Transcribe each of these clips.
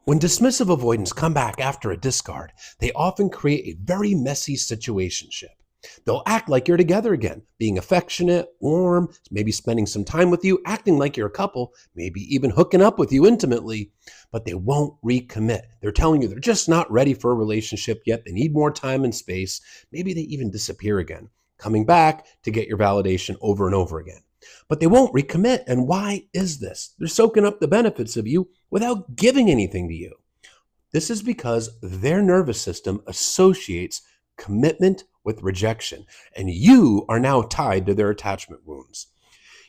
When dismissive avoidants come back after a discard, they often create a very messy situationship. They'll act like you're together again, being affectionate, warm, maybe spending some time with you, acting like you're a couple, maybe even hooking up with you intimately, but they won't recommit. They're telling you they're just not ready for a relationship yet. They need more time and space. Maybe they even disappear again, coming back to get your validation over and over again. But they won't recommit. And why is this? They're soaking up the benefits of you without giving anything to you. This is because their nervous system associates commitment with rejection, and you are now tied to their attachment wounds.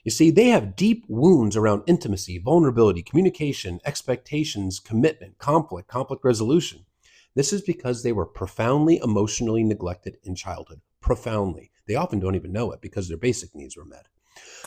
You see, they have deep wounds around intimacy, vulnerability, communication, expectations, commitment, conflict resolution. This is because they were profoundly emotionally neglected in childhood. Profoundly. They often don't even know it because their basic needs were met.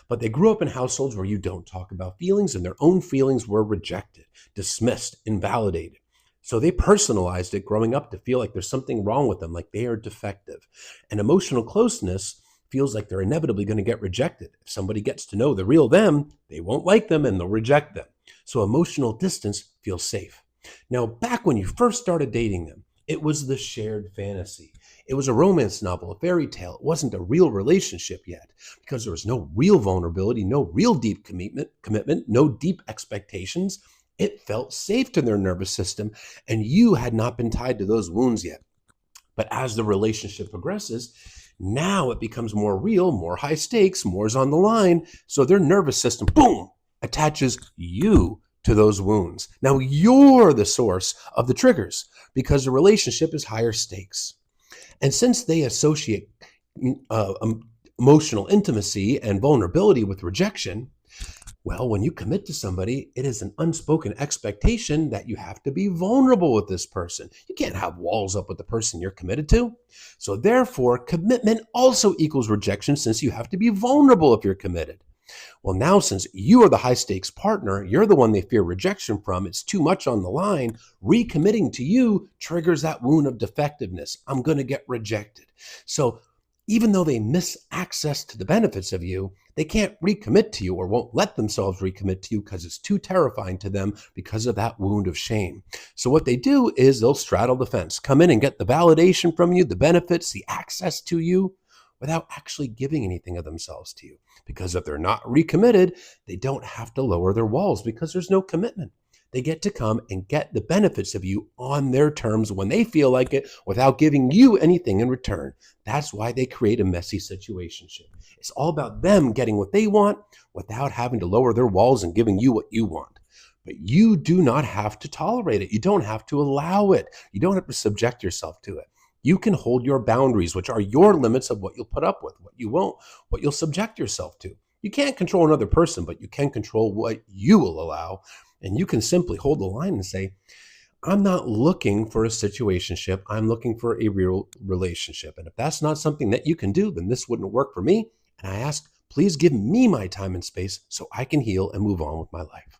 But they grew up in households where you don't talk about feelings, and their own feelings were rejected, dismissed, invalidated. So they personalized it growing up to feel like there's something wrong with them, like they are defective. And emotional closeness feels like they're inevitably going to get rejected. If somebody gets to know the real them, they won't like them and they'll reject them. So emotional distance feels safe. Now, back when you first started dating them, it was the shared fantasy. It was a romance novel, a fairy tale. It wasn't a real relationship yet because there was no real vulnerability, no real deep commitment, no deep expectations. It felt safe to their nervous system, and you had not been tied to those wounds yet. But as the relationship progresses, now it becomes more real, more high stakes, more is on the line. So their nervous system, boom, attaches you to those wounds. Now you're the source of the triggers because the relationship is higher stakes. And since they associate uh, emotional intimacy and vulnerability with rejection, well, when you commit to somebody, it is an unspoken expectation that you have to be vulnerable with this person. You can't have walls up with the person you're committed to. So therefore, commitment also equals rejection since you have to be vulnerable if you're committed. Well, now since you are the high stakes partner, you're the one they fear rejection from, it's too much on the line, recommitting to you triggers that wound of defectiveness. I'm going to get rejected. So even though they miss access to the benefits of you, they can't recommit to you or won't let themselves recommit to you because it's too terrifying to them because of that wound of shame. So what they do is they'll straddle the fence, come in and get the validation from you, the benefits, the access to you, without actually giving anything of themselves to you. Because if they're not recommitted, they don't have to lower their walls because there's no commitment. They get to come and get the benefits of you on their terms when they feel like it without giving you anything in return. That's why they create a messy situationship. It's all about them getting what they want without having to lower their walls and giving you what you want. But you do not have to tolerate it. You don't have to allow it. You don't have to subject yourself to it. You can hold your boundaries, which are your limits of what you'll put up with, what you won't, what you'll subject yourself to. You can't control another person, but you can control what you will allow. And you can simply hold the line and say, I'm not looking for a situationship. I'm looking for a real relationship. And if that's not something that you can do, then this wouldn't work for me. And I ask, please give me my time and space so I can heal and move on with my life.